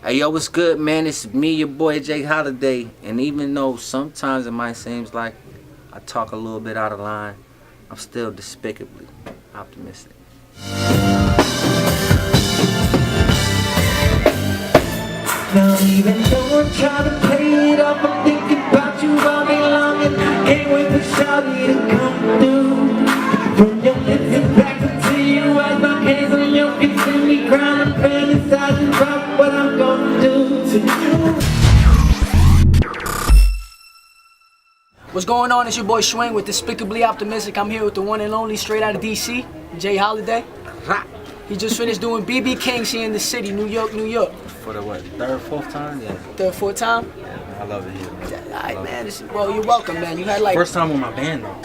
Hey, yo, what's good, man? It's me, your boy, Jay Holiday. And even though sometimes it might seem like I talk a little bit out of line, I'm still despicably optimistic. Now even though I'm trying to play it up, I'm thinking about you all day long, and I can't wait for Shawty to come through. From your lips and back into you, as my hands on your feet, and me crying, fantasizing about what I'm gonna do to you. What's going on? It's your boy Shwing with Despicably Optimistic. I'm here with the one and only, straight out of DC, Jay Holiday. He just finished doing BB Kings here in the city, New York, New York. For the what, third, fourth time? Yeah. Third, fourth time? Yeah, man, I love it here, man. All right, man. Well, you're welcome, man. You had like... First time with my band, though.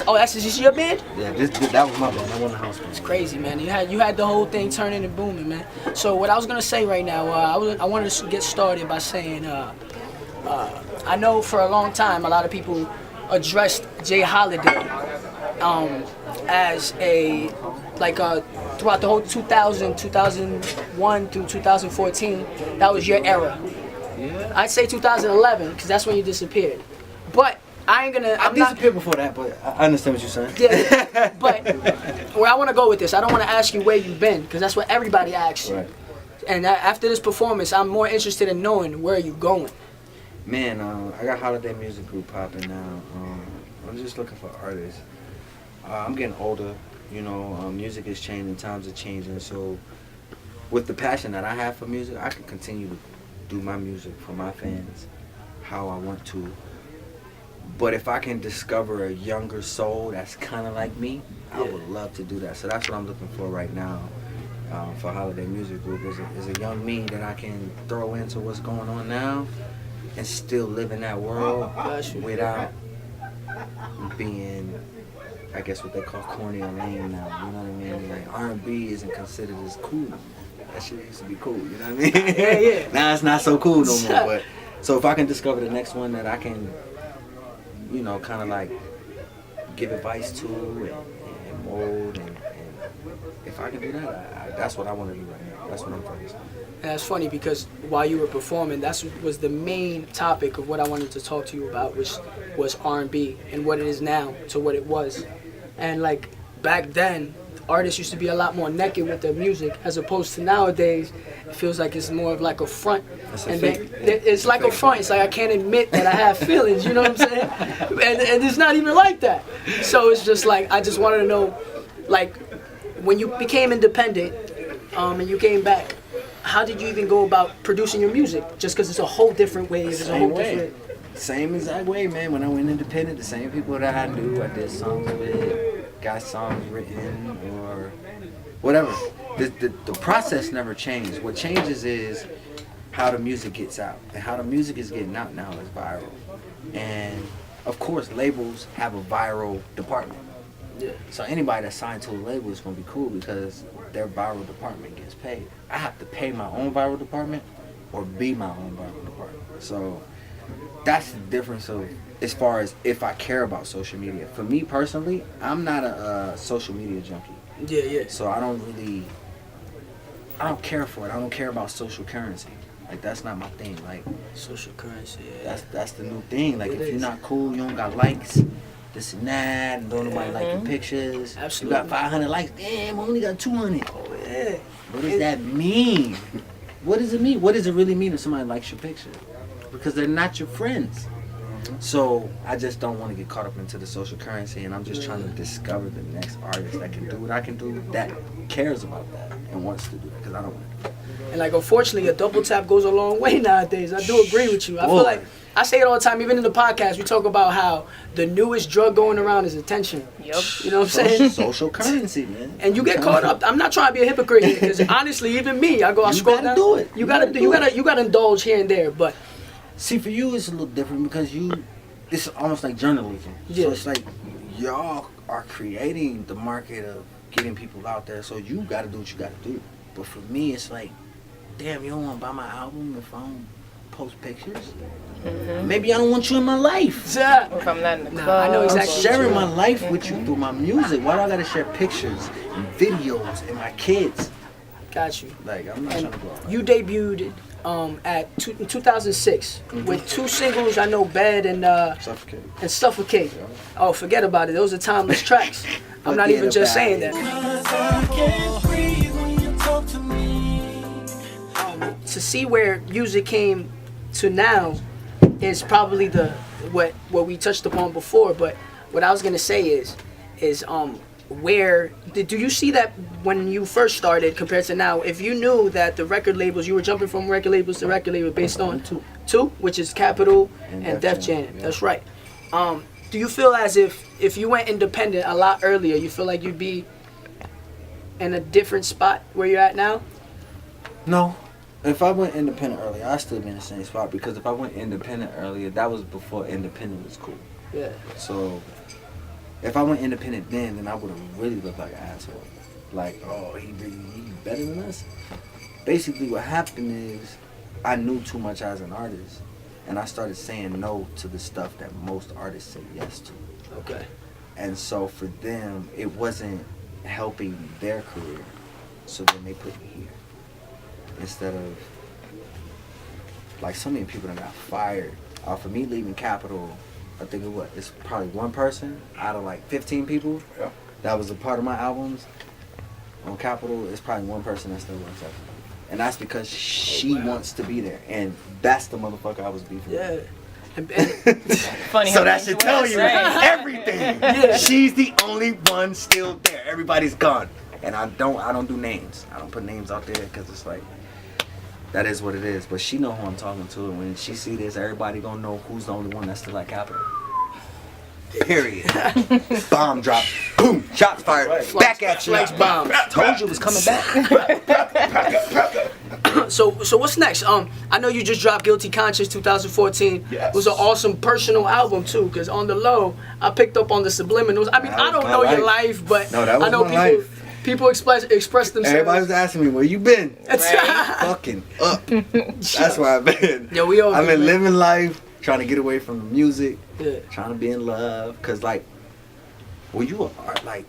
Oh, that's just your band? Yeah, that was my band. I won the house band. It's crazy, man. You had the whole thing turning and booming, man. So what I was going to say right now, I wanted to get started by saying, I know for a long time a lot of people addressed Jay Holiday as a, throughout the whole 2001 through 2014, that was your era. Yeah. I'd say 2011, because that's when you disappeared. But I ain't gonna... I disappeared before that, but I understand what you're saying. Yeah, but where I want to go with this, I don't want to ask you where you've been, because that's what everybody asks you. Right. And after this performance, I'm more interested in knowing where you're going. Man, I got Holiday Music Group popping now. I'm just looking for artists. I'm getting older, you know, music is changing, times are changing, so with the passion that I have for music, I can continue to do my music for my fans how I want to. But if I can discover a younger soul that's kind of like me, I would love to do that. So that's what I'm looking for right now for Holiday Music Group, is a young me that I can throw into what's going on now and still live in that world without being, I guess, what they call corny or lame now. You know what I mean? Like, R&B isn't considered as cool. That shit used to be cool. You know what I mean? Yeah. Now it's not so cool no more. But so if I can discover the next one that I can, you know, kind of like give advice to and mold, and if I can do that, that's what I want to do right now. That's what I'm focused on. And that's funny because while you were performing, that was the main topic of what I wanted to talk to you about, which was R&B and what it is now to what it was. And like back then, artists used to be a lot more naked with their music, as opposed to nowadays, it feels like it's more of like a front. It's like a front. It's like I can't admit that I have feelings. You know what I'm saying? And it's not even like that. So it's just like I just wanted to know, like, when you became independent, and you came back, how did you even go about producing your music? Just because it's a whole different way. It's a whole different... Same exact way, man. When I went independent, the same people that I knew I did songs with, got songs written, or whatever. The process never changed. What changes is how the music gets out. And how the music is getting out now is viral. And, of course, labels have a viral department. Yeah. So anybody that's signed to a label is going to be cool because their viral department gets paid. I have to pay my own viral department or be my own viral department. So that's the difference of as far as if I care about social media. For me personally, I'm not a social media junkie. Yeah. So I don't care for it. I don't care about social currency. Like, that's not my thing. Like, Social currency, yeah. That's the new thing. Like, It if is. you're not cool, you don't got likes, this and that, and don't nobody like your pictures. Absolutely. You got 500 likes. Damn, I only got 200. Oh, yeah. What does that mean? What does it mean? What does it really mean if somebody likes your picture? Because they're not your friends. So I just don't want to get caught up into the social currency, and I'm just trying to discover the next artist that can do what I can do, that cares about that and wants to do that, because I don't want to do it. And like, unfortunately, a double tap goes a long way nowadays. I do agree with you. I feel like, I say it all the time, even in the podcast, we talk about how the newest drug going around is attention. Yep. You know what I'm saying? Social currency, man. And you get caught up. I'm not trying to be a hypocrite here, because honestly, even me, I scroll down. Do it. You gotta indulge here and there, but see, for you, it's a little different because it's almost like journalism. Yeah. So it's like y'all are creating the market of getting people out there, so you got to do what you got to do. But for me, it's like, damn, you don't want to buy my album if I don't post pictures? Mm-hmm. Maybe I don't want you in my life. If I'm not in the club. I know I'm exactly. sharing my life with you through my music. Why do I got to share pictures and videos and my kids? Got you. Like, I'm not trying to go out. You debuted in 2006 with 2 singles. I know Bed and Suffocate. Yeah. Oh, forget about it. Those are timeless tracks. I'm not even just saying that. To see where music came to now is probably what we touched upon before. But what I was gonna say is where do you see that when you first started compared to now? If you knew that the record labels, you were jumping from record labels to record label based on two, which is Capitol and Def Jam. Yeah. That's right. Do you feel as if you went independent a lot earlier, you feel like you'd be in a different spot where you're at now? No. If I went independent earlier, I'd still be in the same spot, because if I went independent earlier, that was before independent was cool. Yeah. So if I went independent then I would have really looked like an asshole. Like, oh, he better than us? Basically what happened is I knew too much as an artist, and I started saying no to the stuff that most artists say yes to. Okay. And so for them, it wasn't helping their career, so then they put me here. Instead of, like, so many people that got fired off of me leaving Capitol. I think it's probably one person out of like 15 people that was a part of my albums on Capitol. It's probably one person that still works out. And that's because she wants to be there. And that's the motherfucker I was beefing with. Funny. So that should tell you everything. Yeah. She's the only one still there. Everybody's gone. And I don't do names. I don't put names out there because it's like, that is what it is. But she know who I'm talking to, and when she see this, everybody gonna know who's the only one that's still at Capitol. Period. Bomb drop. Boom. Shots fired. Back at you. Bomb. Told you it was coming back. So what's next? I know you just dropped Guilty Conscience 2014. Yes. It was an awesome personal album too, because on the low, I picked up on the subliminals. I mean, I don't know your life, but no, that was I know my people. life. People express themselves. Everybody's asking me, where you been? Fucking up. That's where I've been. Yeah, we all I've been living life, trying to get away from the music, yeah, trying to be in love. Cause like, when you are art, like,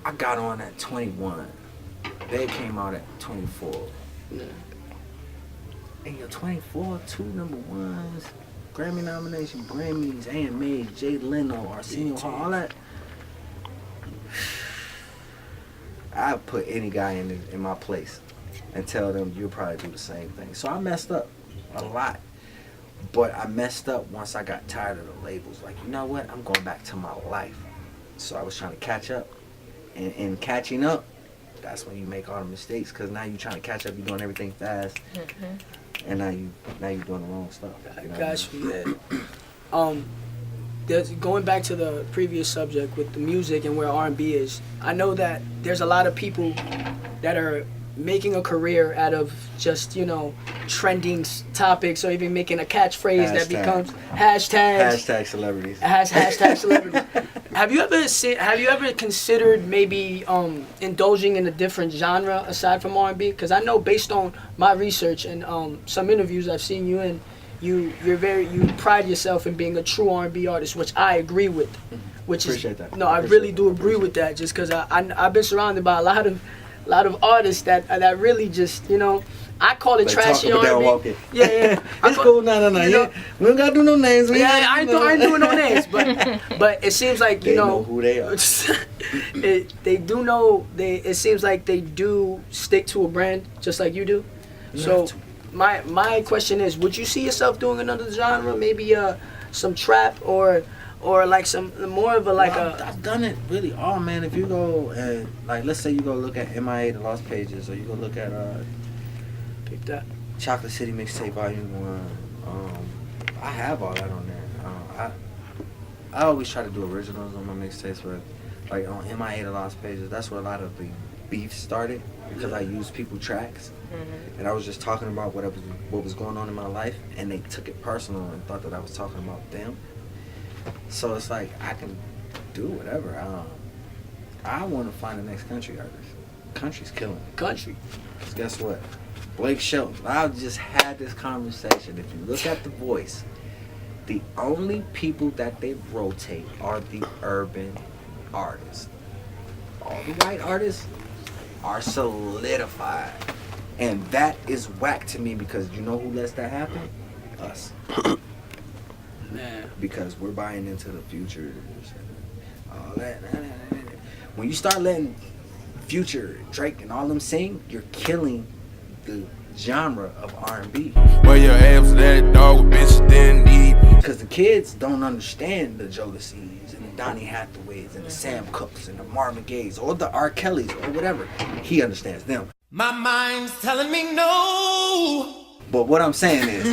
I got on at 21. They came out at 24. Yeah. And you're 24, 2 number ones, Grammy nomination, Grammys, AMAs, Jay Leno, Arsenio Hall, all that. I'd put any guy in my place and tell them you'll probably do the same thing. So I messed up a lot. But I messed up once I got tired of the labels. Like, you know what? I'm going back to my life. So I was trying to catch up. And in catching up, that's when you make all the mistakes. Because now you're trying to catch up. You're doing everything fast. Mm-hmm. And now you're doing the wrong stuff. You know? Gosh, yeah. Going back to the previous subject with the music and where R&B is, I know that there's a lot of people that are making a career out of just, trending topics, or even making a catchphrase that becomes hashtags. Hashtag celebrities. Hashtag celebrities. Have you ever considered maybe indulging in a different genre aside from R&B? Because I know, based on my research and some interviews I've seen you in, you pride yourself in being a true R&B artist, which I agree with. Appreciate that. No, I really do agree with that, just because I've been surrounded by a lot of artists that really just, I call it trashy R&B. Yeah. It's cool. No. Yeah. We don't gotta do no names. I ain't doing no names, but it seems like they know who they are. They do know. It seems like they do stick to a brand just like you do. So my question is, would you see yourself doing another genre, maybe some trap or like some more of I've done it really all, man. If you go and, like, let's say you go look at MIA The Lost Pages, or you go look at pick that Chocolate City Mixtape Volume 1. I have all that on there. I always try to do originals on my mixtapes, but like on MIA The Lost Pages, that's where a lot of the beef started, because I used people tracks. Mm-hmm. And I was just talking about what was going on in my life, and they took it personal and thought that I was talking about them. So it's like, I can do whatever. I want to find the next country artist. Country's killing me. Country. Because guess what? Blake Shelton. I just had this conversation. If you look at The Voice, the only people that they rotate are the urban artists. All the white artists are solidified. And that is whack to me because you know who lets that happen? Us. Man. Because we're buying into the future. All that. When you start letting Future, Drake, and all them sing, you're killing the genre of R&B. Where your abs that dog bitch didn't eat. Because the kids don't understand the Jodeci's and the Donny Hathaways and the Sam Cookes and the Marvin Gayes or the R. Kellys or whatever. He understands them. My mind's telling me no. But what I'm saying is,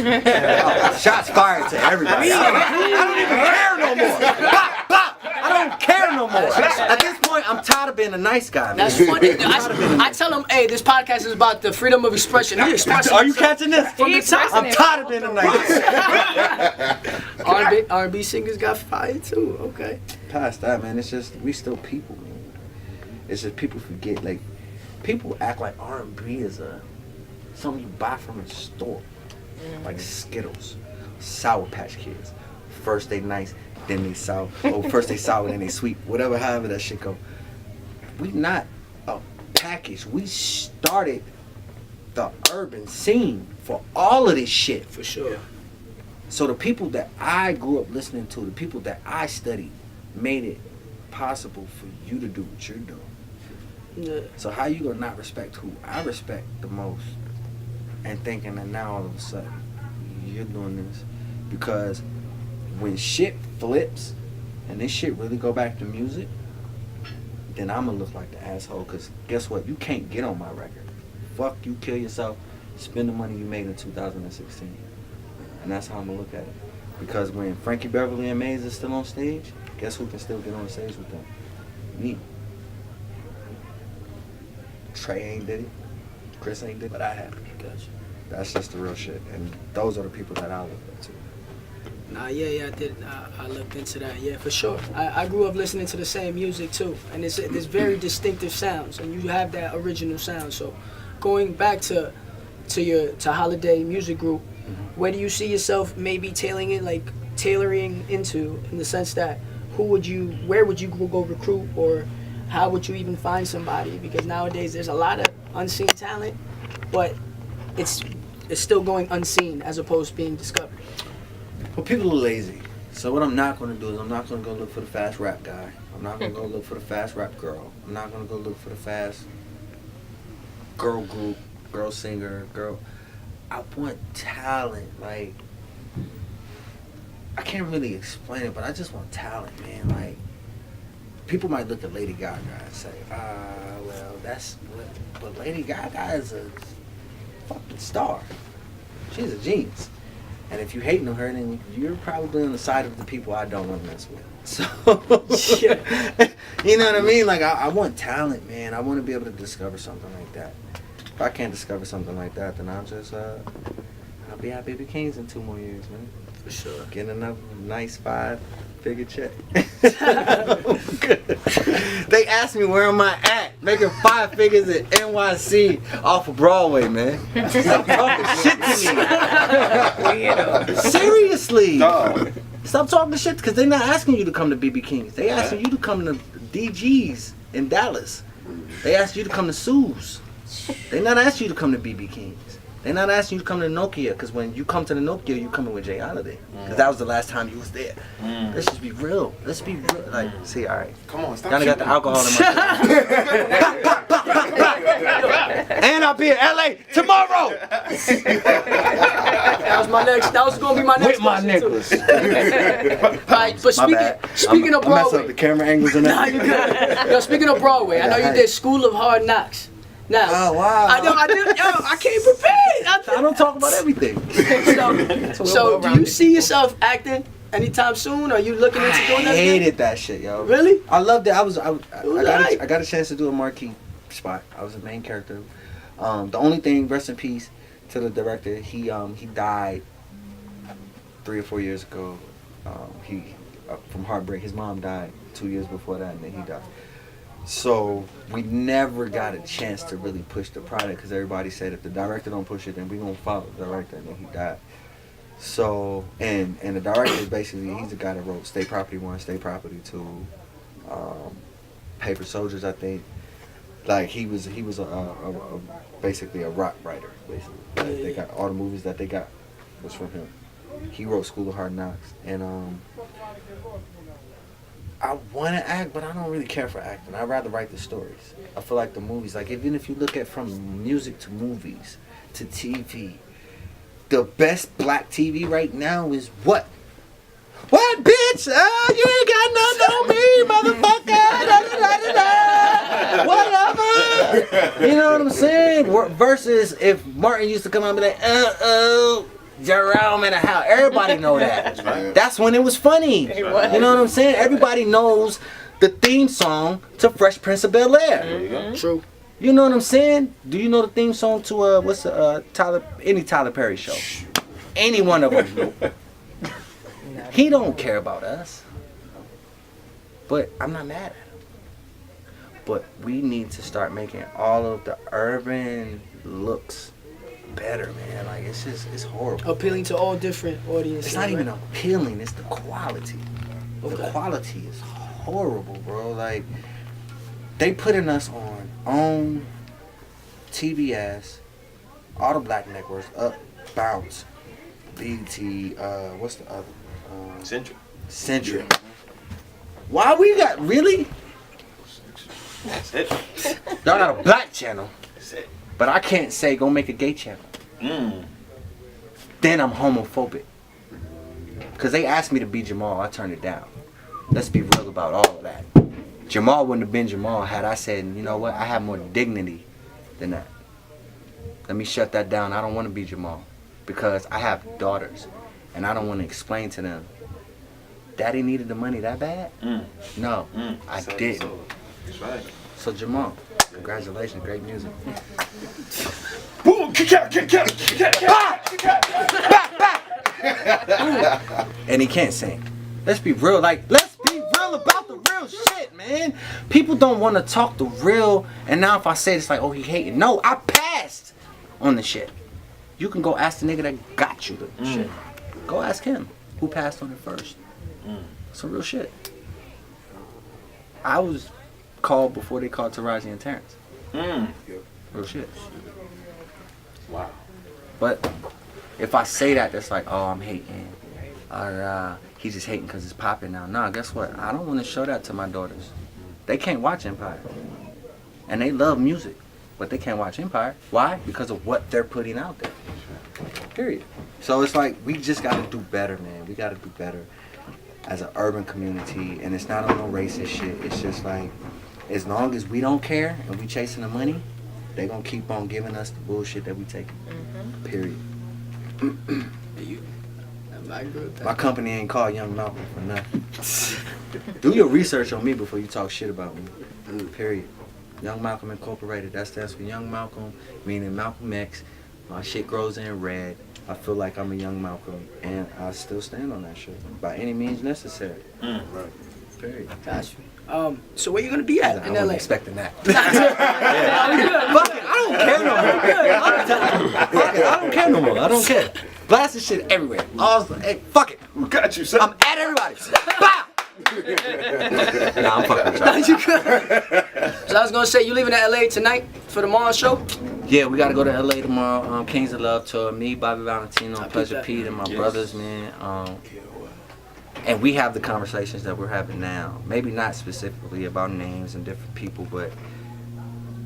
shots fired to everybody. I don't even care no more. Bop, bop. I don't care no more. At this point, I'm tired of being a nice guy, man. That's funny. I tell him, hey, this podcast is about the freedom of expression. He expresses Are you catching this? from the top. I'm tired of being a nice guy. R&B singers got fired too. Okay. Past that, man. It's just, we still people, man. It's just people forget, like, people act like R&B is something you buy from a store. Like Skittles, Sour Patch Kids. First they nice, then they sour. Oh, first they sour, then they sweet. Whatever, however that shit go. We not a package. We started the urban scene for all of this shit. For sure. So the people that I grew up listening to, the people that I studied, made it possible for you to do what you're doing. Yeah. So how you gonna not respect who I respect the most and thinking that now all of a sudden you're doing this? Because when shit flips and this shit really go back to music, then I'm gonna look like the asshole. Because guess what? You can't get on my record. Fuck you, kill yourself, spend the money you made in 2016. And that's how I'm gonna look at it. Because when Frankie Beverly and Maze is still on stage, guess who can still get on stage with them? Me. Trey ain't did it. Chris ain't did it, but I have. Gotcha. That's just the real shit. And those are the people that I look up to. Nah, yeah, I did. I looked into that. Yeah, for sure. I grew up listening to the same music too, and there's very distinctive sounds, and you have that original sound. So, going back to Holiday Music Group, where do you see yourself maybe tailoring into, in the sense that where would you go recruit, or how would you even find somebody? Because nowadays there's a lot of unseen talent, but it's still going unseen as opposed to being discovered. Well, people are lazy. So what I'm not going to do is I'm not going to go look for the fast rap guy. I'm not going to go look for the fast rap girl. I'm not going to go look for the fast girl group, girl singer, girl. I want talent. Like, I can't really explain it, but I just want talent, man. Like, people might look at Lady Gaga and say, well, that's what. But Lady Gaga is a fucking star. She's a genius. And if you hating on her, then you're probably on the side of the people I don't want to mess with. So, you know what I mean? Like, I want talent, man. I want to be able to discover something like that. If I can't discover something like that, then I'll just, I'll be at BB King's in 2 more years, man. For sure. Getting another nice 5-figure check. They asked me where am I at, making 5 figures at NYC off of Broadway, man. Stop talking shit to me. Seriously. No. Stop talking shit, because they're not asking you to come to BB King's. They asking you to come to DG's in Dallas. They asked you to come to Sue's. They're not asking you to come to BB King's. They're not asking you to come to Nokia, because when you come to the Nokia, you coming with Jay Holiday. Because that was the last time you was there. Let's just be real. Let's be real. Like, see, all right. Come on, stop. Kinda got the alcohol in my And I'll be in LA tomorrow. That was gonna be my next. With my necklace. All right, but speaking of I mess Broadway, up the camera angles and nah, you good. Yo, speaking of Broadway, I know you did School of Hard Knocks. Now, Oh, wow. I came prepared. I don't talk about everything. So do you see yourself acting anytime soon? Are you looking into doing that? I hated that shit, yo. Really? I loved it. I got a chance to do a marquee spot. I was the main character. The only thing, rest in peace to the director. He died 3 or 4 years ago. He from heartbreak. His mom died 2 years before that, and then he died. So we never got a chance to really push the product, because everybody said if the director don't push it, then we gonna follow the director, and then he died. So and the director basically, he's the guy that wrote State Property 1, State Property 2, Paper Soldiers, I think. Like he was a basically a rock writer. Basically, like, they got all the movies that they got was from him. He wrote School of Hard Knocks, and I want to act, but I don't really care for acting. I'd rather write the stories. I feel like the movies, like even if you look at from music to movies to TV, the best black TV right now is what? What, bitch? Oh, you ain't got nothing on me, motherfucker. Da, da, da, da, da. Whatever. You know what I'm saying? Versus if Martin used to come out and be like, Jerome in the house. Everybody know that. That's when it was funny. You know what I'm saying? Everybody knows the theme song to Fresh Prince of Bel-Air. Mm-hmm. True. You know what I'm saying? Do you know the theme song to any Tyler Perry show? Any one of them. He don't care about us. But I'm not mad at him. But we need to start making all of the urban looks better, man. Like, it's just, it's horrible. Appealing to all different audiences. It's not even appealing, it's the quality. Okay. The quality is horrible, bro. Like, they putting us on TBS, all the black networks, Up, Bounce, BET, what's the other? Century. Why we got, really? Y'all got a black channel. But I can't say go make a gay channel. Then I'm homophobic. Cause they asked me to be Jamal, I turned it down. Let's be real about all of that. Jamal wouldn't have been Jamal had I said, you know what, I have more dignity than that. Let me shut that down. I don't want to be Jamal. Because I have daughters. And I don't want to explain to them, Daddy needed the money that bad? No, I didn't. That's right. So Jamal, congratulations, great music. And he can't sing. Let's be real, let's be real about the real shit, man. People don't want to talk the real, and now if I say it's like, oh, he hating. No, I passed on the shit. You can go ask the nigga that got you the shit. Go ask him who passed on it first. Some real shit. I was called before they called Taraji and Terrence. Real shit. Wow. But if I say that, that's like, oh, I'm hating. Or he's just hating because it's popping now. Nah, guess what? I don't want to show that to my daughters. They can't watch Empire. And they love music, but they can't watch Empire. Why? Because of what they're putting out there. Period. So it's like, we just got to do better, man. We got to do better as an urban community. And it's not on no racist shit. It's just like, as long as we don't care and we chasing the money, they gonna keep on giving us the bullshit that we taking. Period. I agree with that. My company ain't called Young Malcolm for nothing. Do your research on me before you talk shit about me. Period. Young Malcolm Incorporated. That stands for Young Malcolm, meaning Malcolm X. My shit grows in red. I feel like I'm a young Malcolm, and I still stand on that shit by any means necessary. Right. Period. Got you. So where you gonna be at I in wasn't LA? expecting that. Yeah. Fuck it, I don't care no more. Fuck it, I don't care no more. I don't care. Blasting shit everywhere. Hey, fuck it. We got you, son. I'm at everybody. Bow! Nah, I'm fucking with y'all. So I was gonna say, you leaving to LA tonight for the Mars show? Yeah, we gotta go to LA tomorrow. Kings of Love tour. Me, Bobby Valentino, I Pleasure bet. Pete, and my brothers, man. And we have the conversations that we're having now. Maybe not specifically about names and different people, but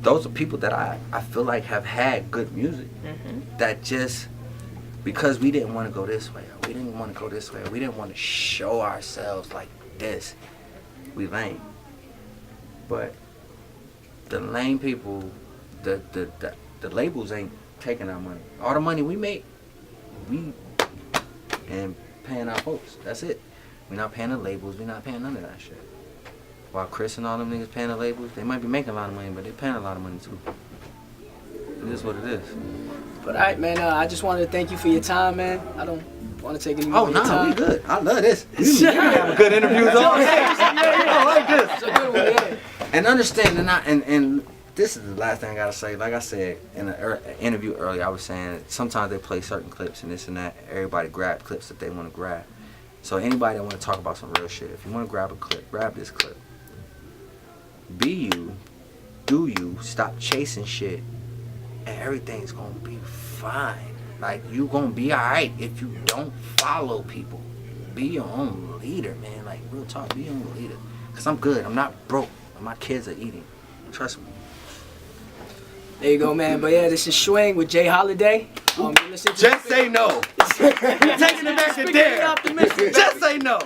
those are people that I feel like have had good music. That just, because we didn't want to go this way, or we didn't want to go this way, or we didn't want to show ourselves like this, we lame. But the lame people, the labels ain't taking our money. All the money we make, we and paying our folks. That's it. We're not paying the labels. We're not paying none of that shit. While Chris and all them niggas paying the labels, they might be making a lot of money, but they paying a lot of money too. It is what it is. But all right, man. I just wanted to thank you for your time, man. I don't want to take any more of your Oh, time. no, we good. I love this. We have good interviews all day. I like this. It's a good one, yeah. And understand, and this is the last thing I gotta say. Like I said in an interview earlier, I was saying that sometimes they play certain clips and this and that. Everybody grab clips that they want to grab. So anybody that want to talk about some real shit, if you want to grab a clip, grab this clip. Be you, do you, stop chasing shit, and everything's gonna be fine. Like, you gonna be alright if you don't follow people. Be your own leader, man. Like, real talk, be your own leader. Cause I'm good. I'm not broke. And my kids are eating. Trust me. There you go, man. But yeah, this is Shwing with Jay Holiday. You listen to Just say no. You're taking it back to there. Optimistic. Just say no.